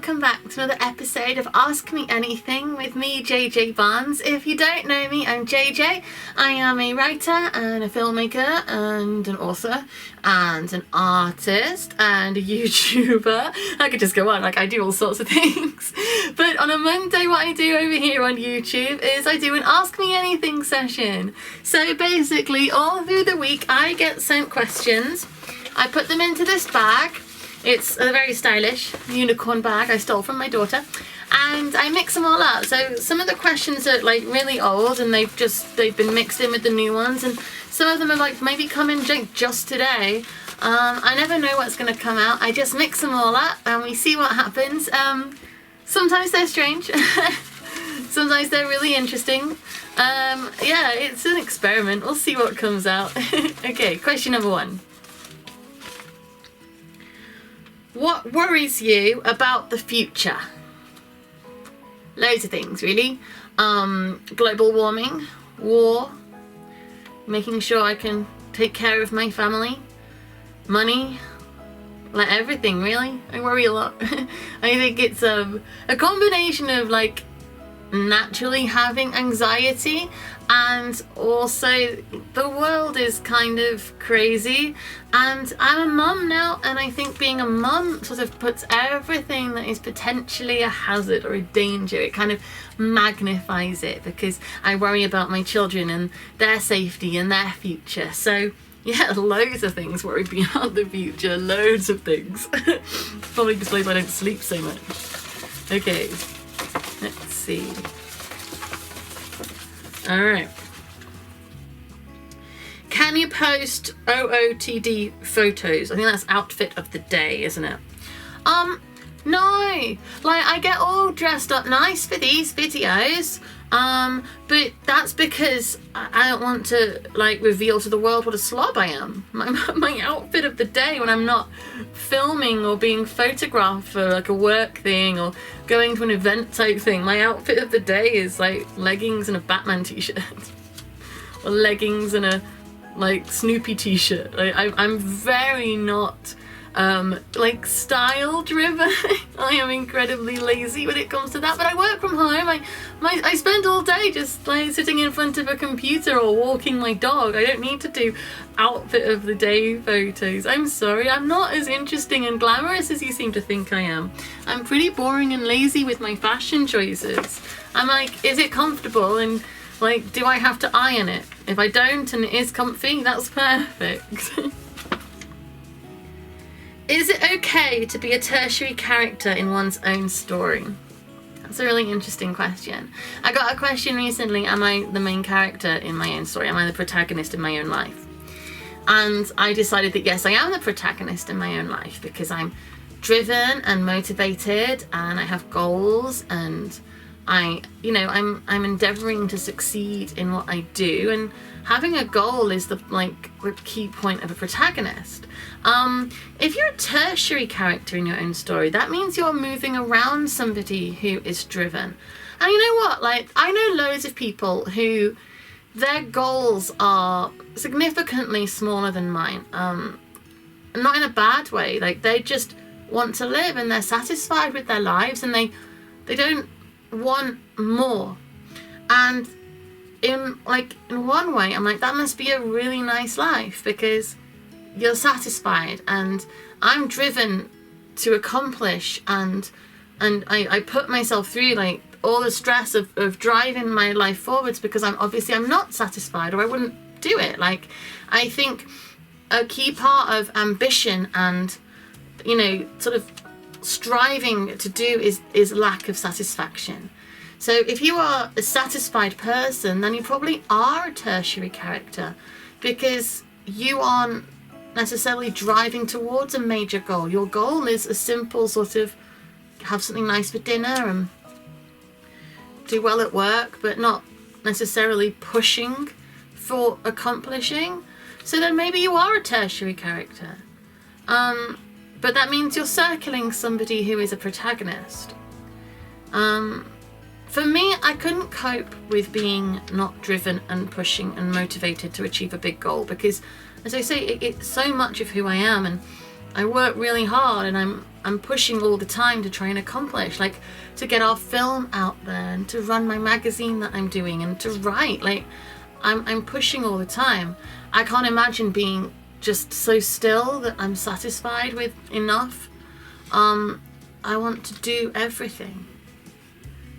welcome back to another episode of Ask Me Anything with me, JJ Barnes. If you don't know me, I'm JJ. I am a writer and a filmmaker and an author and an artist and a YouTuber. I could just go on, like I do all sorts of things. But on a Monday, what I do over here on YouTube is I do an Ask Me Anything session. So basically, all through the week, I get sent questions. I put them into this bag. It's a very stylish unicorn bag I stole from my daughter, and I mix them all up. So some of the questions are like really old and they've been mixed in with the new ones, and some of them are like maybe come in just today. I never know what's going to come out. I just mix them all up and we see what happens. Sometimes they're strange. Sometimes they're really interesting. Yeah, it's an experiment. We'll see what comes out. Okay, question number 1. What worries you about the future? Loads of things, really. Global warming, war, making sure I can take care of my family, money, like everything, really. I worry a lot. I think it's a combination of like naturally having anxiety, and also the world is kind of crazy, and I'm a mum now, and I think being a mum sort of puts everything that is potentially a hazard or a danger, it kind of magnifies it, because I worry about my children and their safety and their future. So yeah, loads of things worry me about the future, loads of things. Probably explains why I don't sleep so much. Okay, let's see. Alright. Can you post OOTD photos? I think that's outfit of the day, isn't it? No. Like, I get all dressed up nice for these videos. But that's because I don't want to like reveal to the world what a slob I am. My outfit of the day when I'm not filming or being photographed for like a work thing or going to an event type thing, my outfit of the day is like leggings and a Batman t-shirt. Or leggings and a like Snoopy t-shirt. Like, I'm very not like style driven. I am incredibly lazy when it comes to that, but I work from home. I spend all day just like sitting in front of a computer or walking my dog. I don't need to do outfit of the day photos. I'm sorry, I'm not as interesting and glamorous as you seem to think I am. I'm pretty boring and lazy with my fashion choices. I'm like, is it comfortable, and like, do I have to iron it? If I don't and it is comfy, that's perfect. Is it okay to be a tertiary character in one's own story? That's a really interesting question. I got a question recently, am I the main character in my own story? Am I the protagonist in my own life? And I decided that yes, I am the protagonist in my own life, because I'm driven and motivated and I have goals, and I'm endeavoring to succeed in what I do, and having a goal is the key point of a protagonist. If you're a tertiary character in your own story, that means you're moving around somebody who is driven. And you know what? Like, I know loads of people who their goals are significantly smaller than mine. Not in a bad way. Like, they just want to live and they're satisfied with their lives, and they don't want more. And in one way, I'm like, that must be a really nice life, because you're satisfied, and I'm driven to accomplish, and I put myself through like all the stress of driving my life forwards, because I'm not satisfied, or I wouldn't do it. Like, I think a key part of ambition and sort of striving to do is lack of satisfaction. So if you are a satisfied person, then you probably are a tertiary character, because you aren't necessarily driving towards a major goal. Your goal is a simple sort of have something nice for dinner and do well at work, but not necessarily pushing for accomplishing. So then maybe you are a tertiary character. But that means you're circling somebody who is a protagonist. For me, I couldn't cope with being not driven and pushing and motivated to achieve a big goal, because, as I say, it's so much of who I am, and I work really hard, and I'm pushing all the time to try and accomplish, like to get our film out there and to run my magazine that I'm doing and to write. Like I'm pushing all the time. I can't imagine being just so still that I'm satisfied with enough. I want to do everything.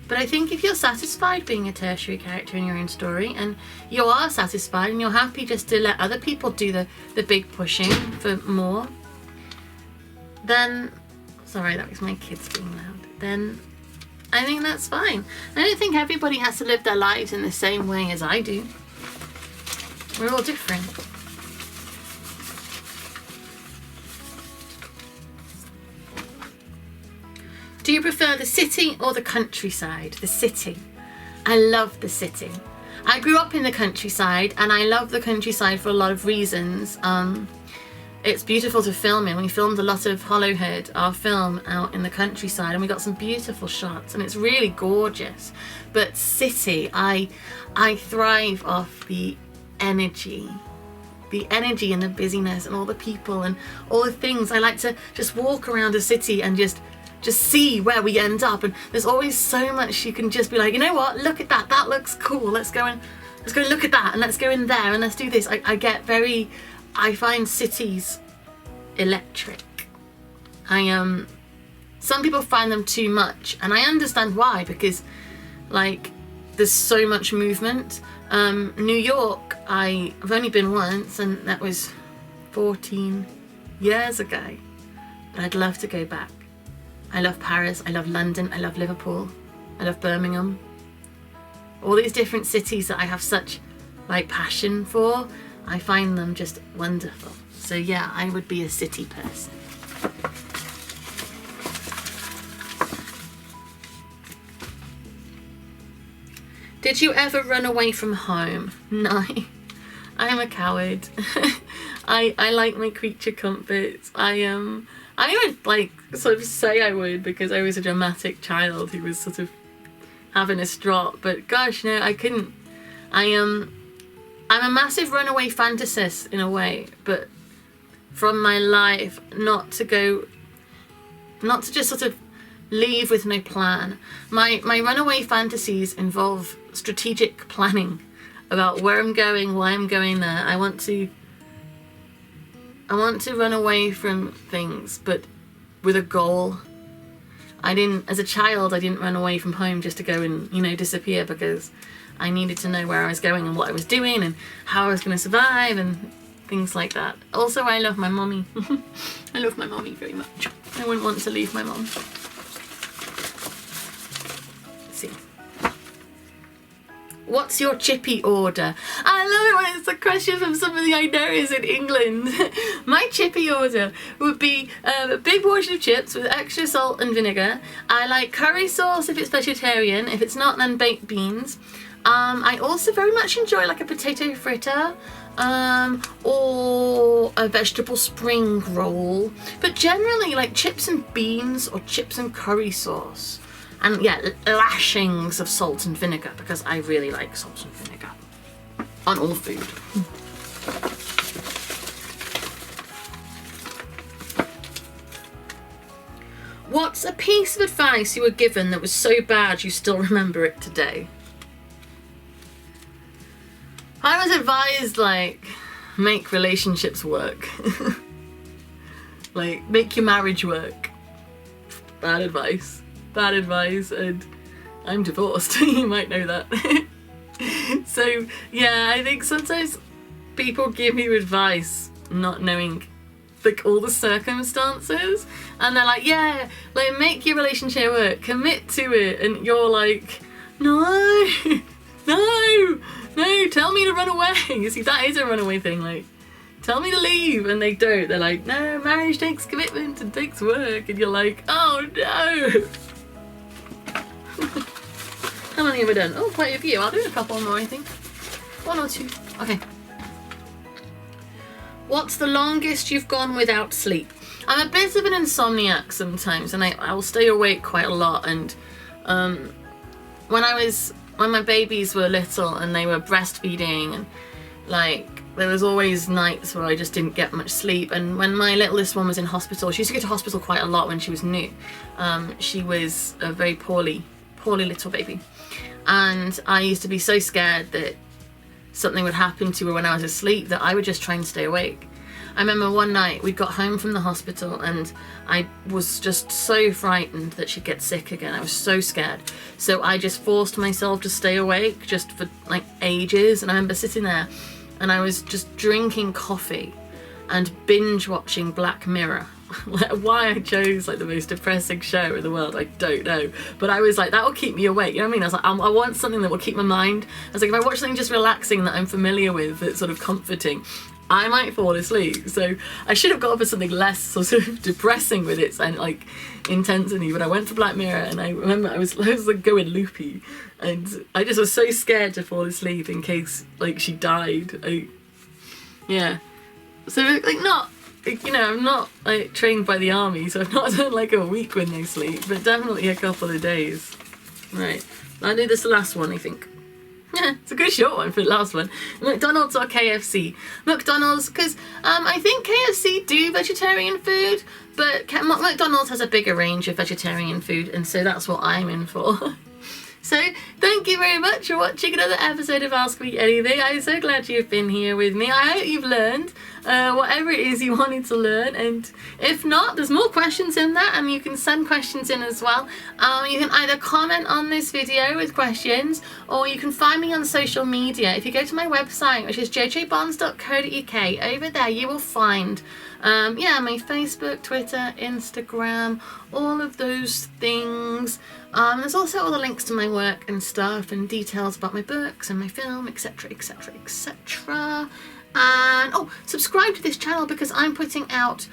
But I think if you're satisfied being a tertiary character in your own story, and you are satisfied and you're happy just to let other people do the big pushing for more, then, sorry, that was my kids being loud, then I think that's fine. I don't think everybody has to live their lives in the same way as I do. We're all different. Do you prefer the city or the countryside? The city. I love the city. I grew up in the countryside, and I love the countryside for a lot of reasons. It's beautiful to film in. We filmed a lot of Hollowhead, our film, out in the countryside, and we got some beautiful shots, and it's really gorgeous. But city, I thrive off the energy and the busyness and all the people and all the things. I like to just walk around a city and just see where we end up, and there's always so much you can just be like, you know what, look at that, that looks cool, let's go and look at that, and let's go in there and let's do this. I find cities electric. Some people find them too much, and I understand why, because like there's so much movement. New York, I've only been once, and that was 14 years ago, but I'd love to go back. I love Paris, I love London, I love Liverpool, I love Birmingham. All these different cities that I have such like passion for, I find them just wonderful. So yeah, I would be a city person. Did you ever run away from home? No, I'm a coward. I like my creature comforts. I would like sort of say I would, because I was a dramatic child who was sort of having a strop, but gosh no, I couldn't. I'm a massive runaway fantasist in a way, but from my life, not to just sort of leave with no plan. My runaway fantasies involve strategic planning about where I'm going, why I'm going there. I want to run away from things, but with a goal. As a child, I didn't run away from home just to go and, disappear, because I needed to know where I was going and what I was doing and how I was going to survive and things like that. Also, I love my mommy. I love my mommy very much. I wouldn't want to leave my mom. Let's see. What's your chippy order? I love it when it's a question from somebody I know is in England. My chippy order would be a big portion of chips with extra salt and vinegar. I like curry sauce if it's vegetarian. If it's not, then baked beans. I also very much enjoy like a potato fritter or a vegetable spring roll. But generally like chips and beans or chips and curry sauce. And yeah, lashings of salt and vinegar, because I really like salt and vinegar on all food. What's a piece of advice you were given that was so bad you still remember it today? I was advised, like, make relationships work. Like, make your marriage work. Bad advice. Bad advice, and I'm divorced. You might know that. So yeah, I think sometimes people give you advice not knowing like all the circumstances, and they're like, yeah, like make your relationship work, commit to it, and you're like, no, tell me to run away. You see, that is a runaway thing, like tell me to leave, and they don't. They're like, no, marriage takes commitment and takes work, and you're like, oh no. How many have I done? Oh, quite a few. I'll do a couple more, I think. 1 or 2. Okay. What's the longest you've gone without sleep? I'm a bit of an insomniac sometimes, and I will stay awake quite a lot. And when my babies were little and they were breastfeeding, and like there was always nights where I just didn't get much sleep. And when my littlest one was in hospital, she used to go to hospital quite a lot when she was new. She was a very poorly little baby. And I used to be so scared that something would happen to her when I was asleep that I would just try and stay awake. I remember one night we got home from the hospital and I was just so frightened that she'd get sick again. I was so scared. So I just forced myself to stay awake just for like ages. And I remember sitting there and I was just drinking coffee and binge watching Black Mirror. Why I chose like the most depressing show in the world, I don't know. But I was like, that will keep me awake. You know what I mean? I was like, I want something that will keep my mind. I was like, if I watch something just relaxing that I'm familiar with, that's sort of comforting, I might fall asleep. So I should have gone for something less sort of depressing with its and like intensity. But I went for Black Mirror, and I remember I was like going loopy, and I just was so scared to fall asleep in case like she died. Yeah. So like not. You know, I'm not like trained by the army, so I've not done like a week with no sleep, but definitely a couple of days. Right, I'll do this last one, I think. Yeah, it's a good short one for the last one. McDonald's or KFC? McDonald's, because I think KFC do vegetarian food, but McDonald's has a bigger range of vegetarian food, and so that's what I'm in for. So, thank you very much for watching another episode of Ask Me Anything. I'm so glad you've been here with me. I hope you've learned whatever it is you wanted to learn, and if not, there's more questions in there, and you can send questions in as well. You can either comment on this video with questions, or you can find me on social media. If you go to my website, which is jjbonds.co.uk, over there you will find my Facebook, Twitter, Instagram, all of those things. There's also all the links to my work and stuff, and details about my books and my film, etc, etc, etc. And subscribe to this channel, because I'm putting out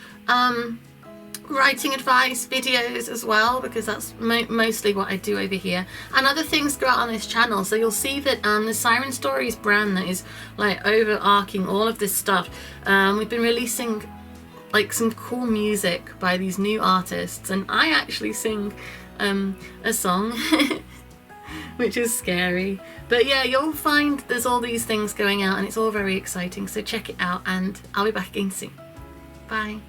writing advice videos as well, because that's mostly what I do over here, and other things go out on this channel. So you'll see that the Siren Stories brand that is like overarching all of this stuff. We've been releasing like some cool music by these new artists, and I actually sing a song which is scary, but yeah, you'll find there's all these things going out, and it's all very exciting, so check it out, and I'll be back again soon. Bye.